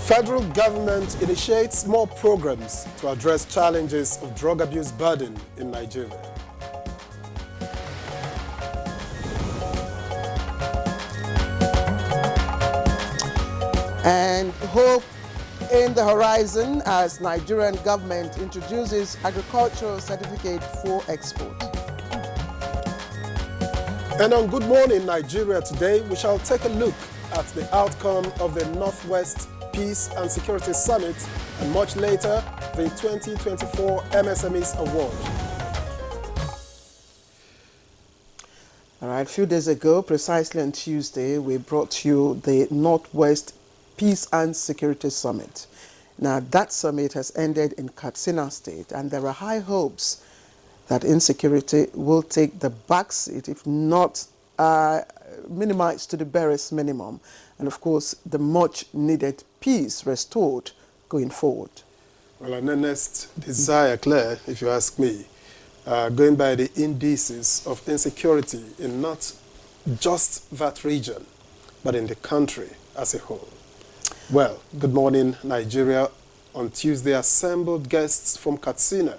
Federal government initiates more programs to address challenges of drug abuse burden in Nigeria. And hope in the horizon as Nigerian government introduces agricultural certificate for export. And on Good Morning Nigeria today, we shall take a look at the outcome of the Northwest Peace and Security Summit, and much later, the 2024 MSMEs Award. All right, a few days ago, precisely on Tuesday, we brought you the Northwest Peace and Security Summit. Now, that summit has ended in Katsina State, and there are high hopes that insecurity will take the backseat, if not minimized to the barest minimum, and of course, the much needed peace restored going forward. Well, an earnest desire, Claire, if you ask me, going by the indices of insecurity in not just that region, but in the country as a whole. Well, Good Morning Nigeria on Tuesday assembled guests from Katsina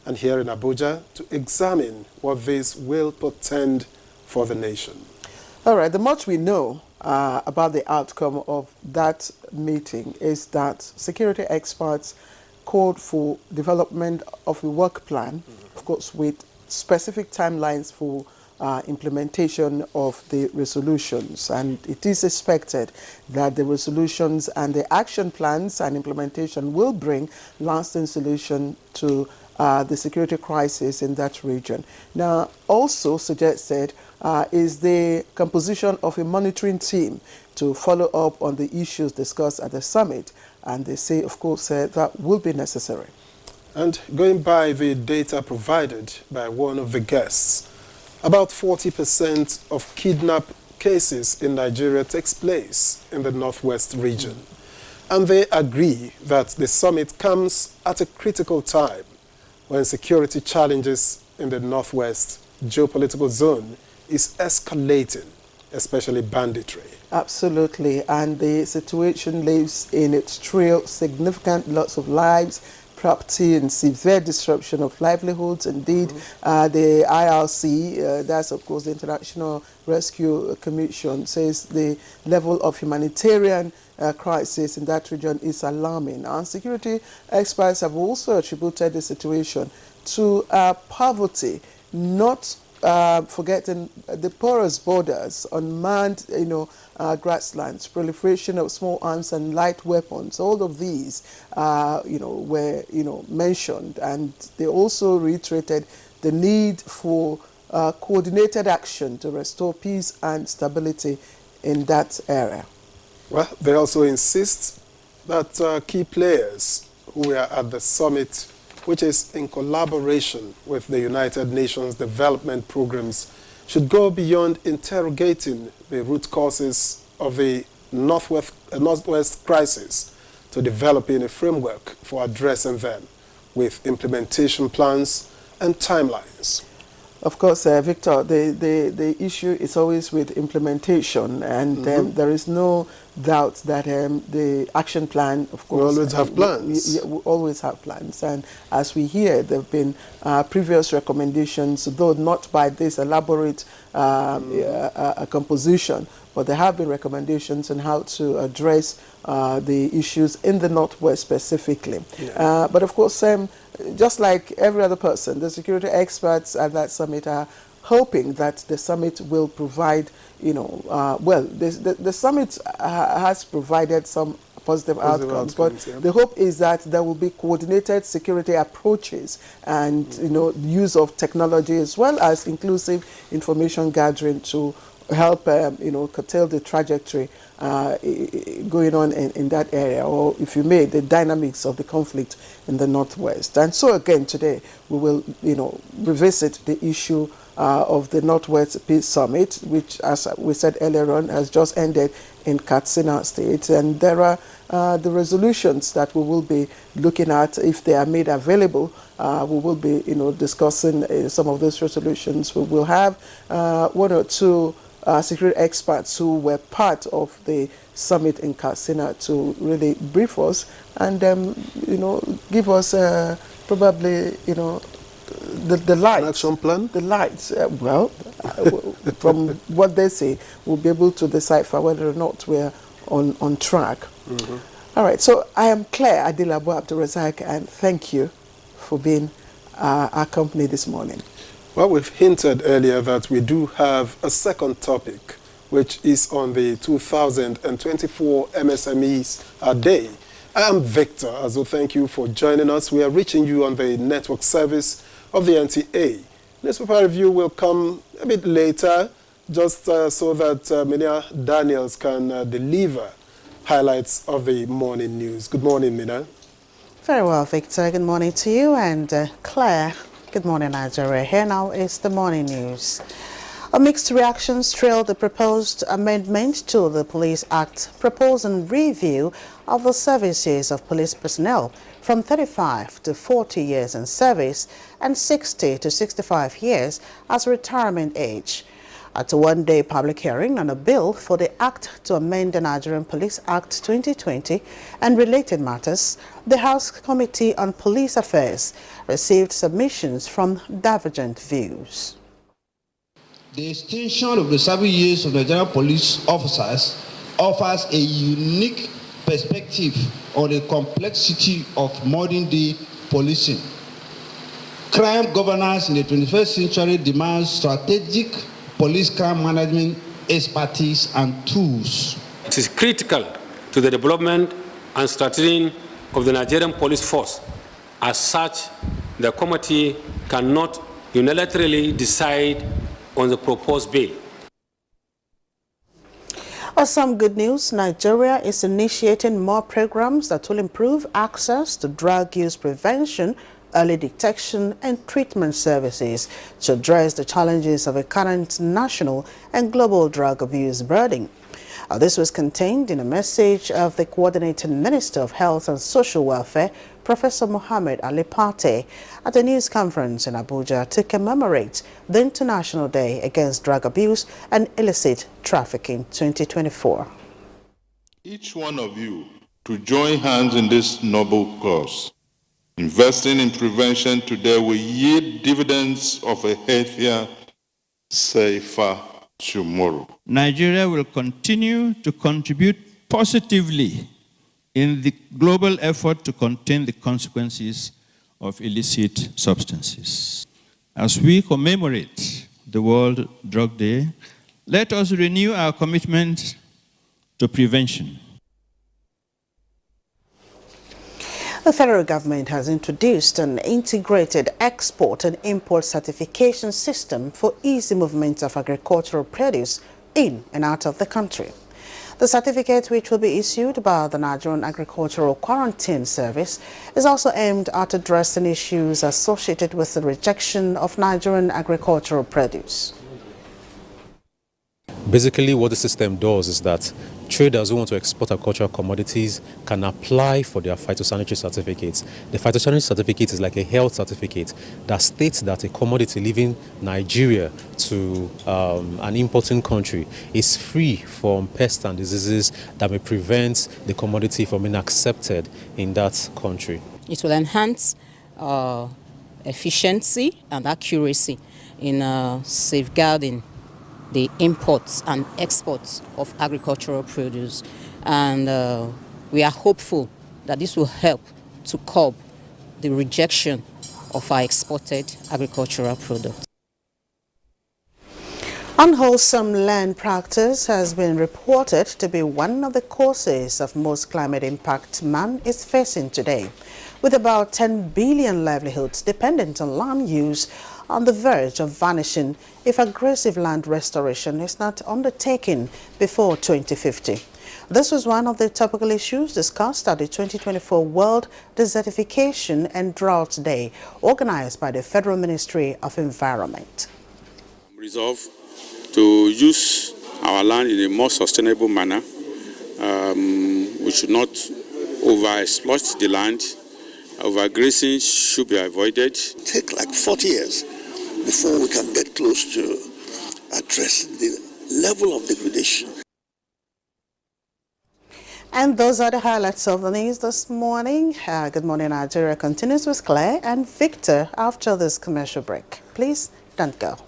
and here in Abuja to examine what this will portend for the nation. All right, the much we know about the outcome of that meeting is that security experts called for development of a work plan, of course, with specific timelines for implementation of the resolutions. And it is expected that the resolutions and the action plans and implementation will bring lasting solution to the security crisis in that region. Now, also suggested is the composition of a monitoring team to follow up on the issues discussed at the summit. And they say, of course, that will be necessary. And going by the data provided by one of the guests, about 40% of kidnap cases in Nigeria takes place in the Northwest region. And they agree that the summit comes at a critical time when security challenges in the Northwest geopolitical zone is escalating, especially banditry. Absolutely, and the situation leaves in its trail significant loss of lives, property, and severe disruption of livelihoods. Indeed, the IRC, that's of course the International Rescue Commission, says the level of humanitarian crisis in that region is alarming. And security experts have also attributed the situation to poverty, not forgetting the porous borders, unmanned, grasslands, proliferation of small arms and light weapons. All of these, were, mentioned, and they also reiterated the need for coordinated action to restore peace and stability in that area. Well, they also insist that key players who were at the summit, which is in collaboration with the United Nations development programs, should go beyond interrogating the root causes of the Northwest crisis to developing a framework for addressing them with implementation plans and timelines. Of course, Victor, the issue is always with implementation, and there is no doubt that the action plan, of course... We always have plans. We always have plans. And as we hear, there have been previous recommendations, though not by this elaborate composition, but there have been recommendations on how to address the issues in the Northwest specifically. Yeah. But of course, just like every other person, the security experts at that summit are hoping that the summit will provide, the summit has provided some positive outcomes, but the hope is that there will be coordinated security approaches and, use of technology as well as inclusive information gathering to help, curtail the trajectory going on in that area, or if you may, the dynamics of the conflict in the Northwest. And so again today, we will, revisit the issue of the Northwest Peace Summit, which, as we said earlier on, has just ended in Katsina State. And there are the resolutions that we will be looking at. If they are made available, we will be, discussing some of those resolutions. We will have one or two security experts who were part of the summit in Katsina to really brief us and, give us probably, the lights. An action plan? The lights. From what they say, we'll be able to decipher whether or not we're on track. Mm-hmm. All right, so I am Claire Adilabo Abdulrazak, and thank you for being our company this morning. Well, we've hinted earlier that we do have a second topic, which is on the 2024 MSMEs Day. I am Victor Azo. Thank you for joining us. We are reaching you on the network service of the NTA. Newspaper review will come a bit later, just so that Mina Daniels can deliver highlights of the morning news. Good morning, Mina. Very well, Victor. Good morning to you. And Claire, good morning, Nigeria. Here now is the morning news. A mixed reactions trailed the proposed amendment to the Police Act, proposing review of the services of police personnel from 35 to 40 years in service and 60 to 65 years as retirement age. At a one-day public hearing on a bill for the Act to amend the Nigerian Police Act 2020 and related matters, the House Committee on Police Affairs received submissions from divergent views. The extension of the service years of Nigerian police officers offers a unique perspective on the complexity of modern-day policing. Crime governance in the 21st century demands strategic police crime management expertise and tools. It is critical to the development and strengthening of the Nigerian police force. As such, the committee cannot unilaterally decide on the proposed bill. Some good news. Nigeria is initiating more programs that will improve access to drug use prevention, early detection and treatment services to address the challenges of a current national and global drug abuse burden. This was contained in a message of the Coordinating Minister of Health and Social Welfare, Professor Mohammed Ali Pate, at a news conference in Abuja to commemorate the International Day Against Drug Abuse and Illicit Trafficking 2024. Each one of you to join hands in this noble cause. Investing in prevention today will yield dividends of a healthier, safer tomorrow. Nigeria will continue to contribute positively in the global effort to contain the consequences of illicit substances. As we commemorate the World Drug Day, let us renew our commitment to prevention. The federal government has introduced an integrated export and import certification system for easy movement of agricultural produce in and out of the country. The certificate, which will be issued by the Nigerian Agricultural Quarantine Service, is also aimed at addressing issues associated with the rejection of Nigerian agricultural produce. Basically, what the system does is that traders who want to export agricultural commodities can apply for their phytosanitary certificates. The phytosanitary certificate is like a health certificate that states that a commodity leaving Nigeria to an importing country is free from pests and diseases that may prevent the commodity from being accepted in that country. It will enhance efficiency and accuracy in safeguarding the imports and exports of agricultural produce, and we are hopeful that this will help to curb the rejection of our exported agricultural products. Unwholesome land practice has been reported to be one of the causes of most climate impact man is facing today, with about 10 billion livelihoods dependent on land use on the verge of vanishing if aggressive land restoration is not undertaken before 2050. This was one of the topical issues discussed at the 2024 World Desertification and Drought Day, organized by the Federal Ministry of Environment. Resolve to use our land in a more sustainable manner. We should not overexploit the land. Overgrazing should be avoided. Take like 40 years before we can get close to addressing the level of degradation. And those are the highlights of the news this morning. Good Morning Nigeria continues with Claire and Victor after this commercial break. Please don't go.